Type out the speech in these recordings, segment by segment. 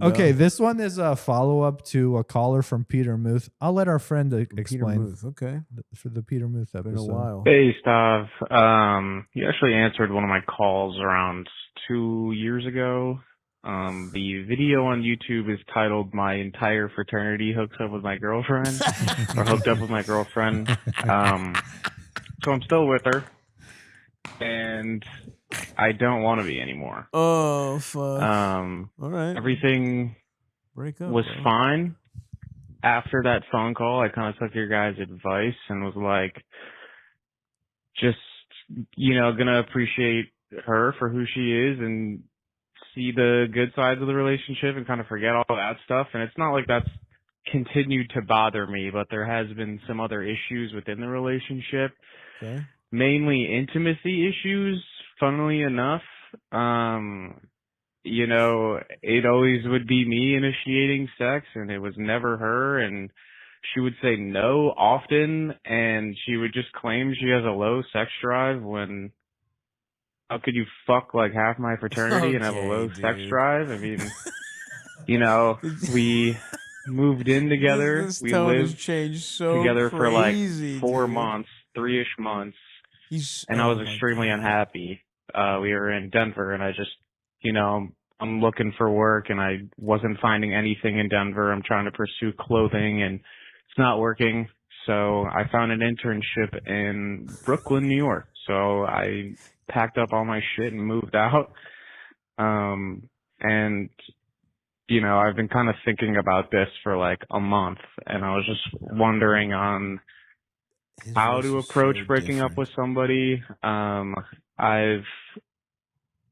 Okay, this one is a follow-up to a caller from Peter Muth. I'll let our friend explain. Peter Muth, okay. For the Peter Muth episode. Been a while. Hey, Stav. You actually answered one of my calls around 2 years ago. The video on YouTube is titled "My Entire Fraternity Hooked Up with My Girlfriend," or "Hooked Up with My Girlfriend." So I'm still with her, and I don't want to be anymore. Oh, fuck. All right. Everything was fine. After that phone call, I kind of took your guys' advice and was like, just, gonna appreciate her for who she is and see the good sides of the relationship and kind of forget all that stuff. And it's not like that's continued to bother me, but there has been some other issues within the relationship. Okay. Mainly intimacy issues, funnily enough. It always would be me initiating sex, and it was never her, and she would say no often, and she would just claim she has a low sex drive when how could you fuck like half my fraternity and have a low sex drive? I mean, we moved in together. This we tone has lived changed so together for like crazy, 4 dude. months, 3-ish months. And I was extremely unhappy. We were in Denver, and I just, I'm looking for work, and I wasn't finding anything in Denver. I'm trying to pursue clothing, and it's not working. So I found an internship in Brooklyn, New York. So I packed up all my shit and moved out. I've been kind of thinking about this for like a month, and I was just wondering on how to approach breaking up with somebody. I've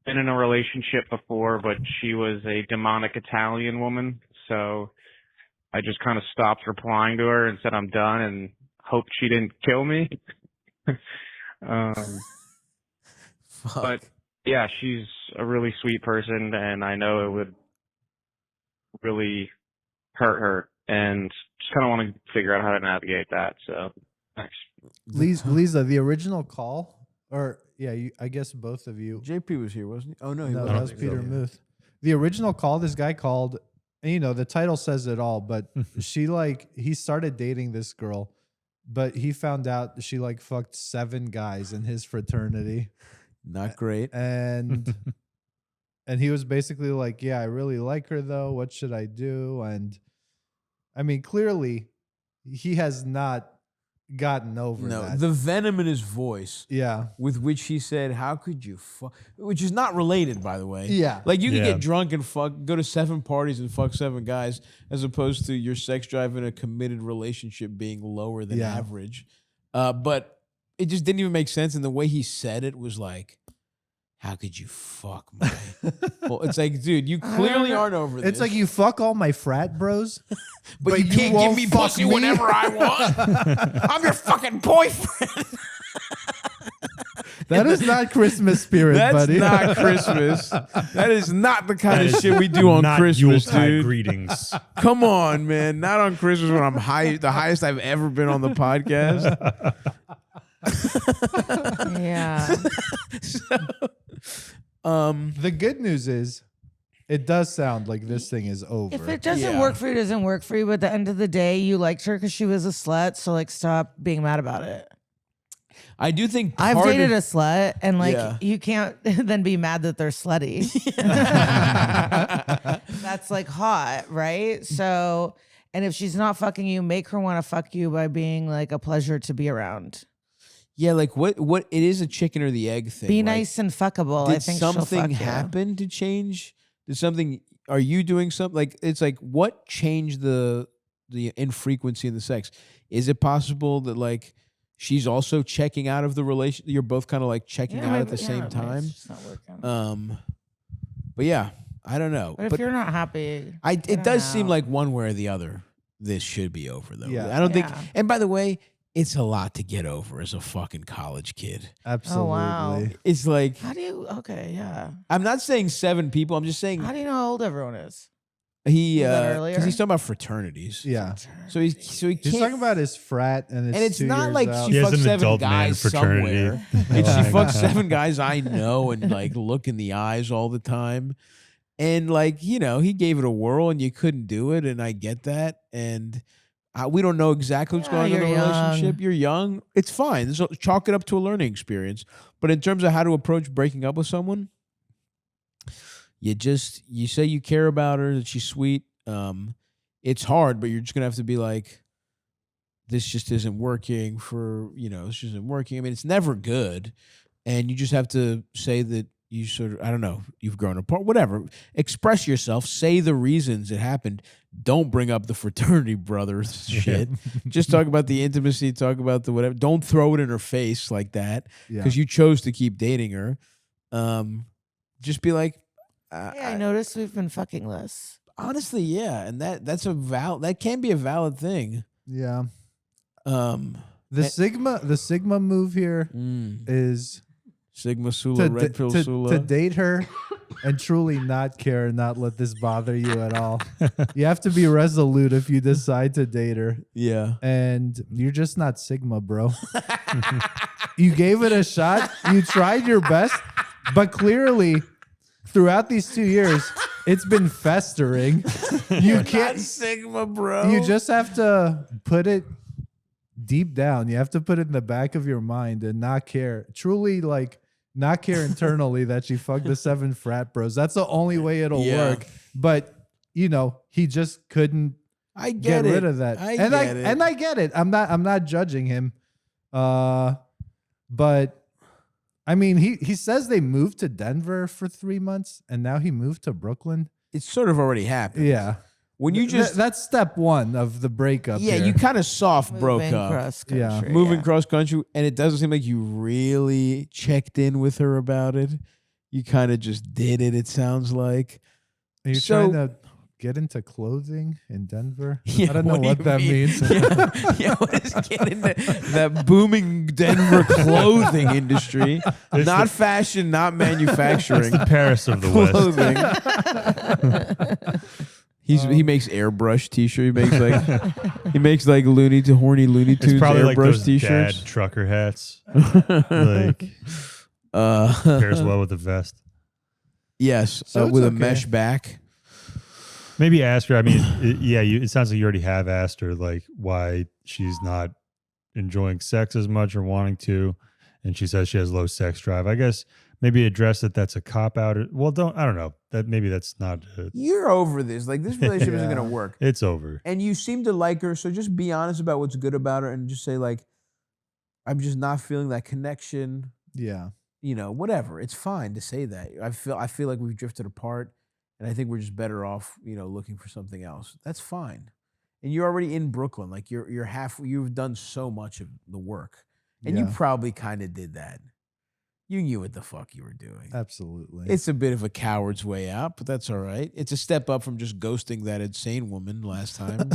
been in a relationship before, but she was a demonic Italian woman, so I just kind of stopped replying to her and said I'm done and hoped she didn't kill me. But yeah, she's a really sweet person, and I know it would really hurt her, and just kind of want to figure out how to navigate that. So thanks. Liza, the original call, or I guess both of you. JP was here, wasn't he? Oh no, that was Peter Muth. The original call, this guy called, and the title says it all, but he started dating this girl, but he found out she fucked 7 guys in his fraternity. Not great. And and he was basically like, yeah, I really like her though. What should I do? And I mean, clearly he has not gotten over that. The venom in his voice, with which he said, "How could you fuck?" Which is not related, by the way. Yeah, like you can get drunk and go to 7 parties and fuck 7 guys, as opposed to your sex drive in a committed relationship being lower than average. But it just didn't even make sense, and the way he said it was like, "How could you fuck my?" Well, it's like, dude, you clearly aren't over this. It's like you fuck all my frat bros, but you can't give me pussy whenever I want. I'm your fucking boyfriend. That is not Christmas spirit, buddy. That's not Christmas. That is not the kind of shit we do on Christmas, dude. Greetings. Come on, man. Not on Christmas when I'm the highest I've ever been on the podcast. Yeah. The good news is, it does sound like this thing is over. If it doesn't work for you, it doesn't work for you. But at the end of the day, you liked her because she was a slut. So stop being mad about it. I do think I've dated a slut, and you can't then be mad that they're slutty. That's hot, right? So, and if she's not fucking you, make her want to fuck you by being a pleasure to be around. Yeah, what it is a chicken or the egg thing. Be nice and fuckable. I think something happen to change? Are you doing something? What changed the infrequency in the sex? Is it possible that she's also checking out of the relation? You're both kind of checking out at the same time. It's not working. But yeah, I don't know. But if you're not happy, it does seem like one way or the other, this should be over though. Yeah. I don't think. And by the way, it's a lot to get over as a fucking college kid. Absolutely. Oh, wow. It's how do you? Okay, yeah. I'm not saying 7 people. I'm just saying. How do you know how old everyone is? Because he's talking about fraternities. Yeah. So he can't. He's talking about his frat, and it's 2 not years like out. she fucked 7 guys somewhere. And she fucked 7 guys I know and look in the eyes all the time. And like, you know, he gave it a whirl and you couldn't do it. And I get that. And we don't know exactly what's going on in the relationship. You're young. It's fine. So chalk it up to a learning experience. But in terms of how to approach breaking up with someone, you say you care about her, that she's sweet. It's hard, but you're just gonna have to be like, this just isn't working this just isn't working. I mean, it's never good. And you just have to say that you sort of, I don't know, you've grown apart, whatever. Express yourself, say the reasons it happened. Don't bring up the fraternity brothers shit. Just talk about the intimacy, talk about the whatever. Don't throw it in her face like that because you chose to keep dating her. Just be like, I noticed we've been fucking less. Honestly, yeah, and that can be a valid thing. Yeah. The Sigma move here is Sigma Sula, Red Pill Sula. To date her and truly not care and not let this bother you at all. You have to be resolute if you decide to date her. Yeah. And you're just not Sigma, bro. You gave it a shot. You tried your best, but clearly throughout these 2 years, it's been festering. You can't Sigma, bro. You just have to put it deep down. You have to put it in the back of your mind and not care. Truly, like, not care internally that she fucked the 7 frat bros. That's the only way it'll work. But, you know, he just couldn't get rid of that. I get it. I'm not judging him. But I mean, he says they moved to Denver for 3 months and now he moved to Brooklyn. It's sort of already happened. Yeah. When you just that's step 1 of the breakup. Yeah, here. you kind of soft broke up. Moving cross country, and it doesn't seem like you really checked in with her about it. You kind of just did it. It sounds like. Are you trying to get into clothing in Denver? Yeah, I don't know what that means. What is get into that booming Denver clothing industry? Not fashion, not manufacturing. It's the Paris of the West. He makes airbrush t-shirt. He makes like horny Looney Tunes airbrush like those t-shirts. Dad trucker hats. Like pairs well with the vest. Yes, so with a mesh back. Maybe ask her. I mean, it sounds like you already have asked her like why she's not enjoying sex as much or wanting to, and she says she has low sex drive. I guess maybe address that's a cop out. Well, I don't know. Maybe that's not. You're over this. Like, this relationship isn't gonna work. It's over. And you seem to like her, so just be honest about what's good about her, and just say like, I'm just not feeling that connection. Yeah. You know, whatever. It's fine to say that. I feel like we've drifted apart, and I think we're just better off, looking for something else. That's fine. And you're already in Brooklyn. Like you've done so much of the work, and you probably kind of did that. You knew what the fuck you were doing. Absolutely. It's a bit of a coward's way out, but that's all right. It's a step up from just ghosting that insane woman last time.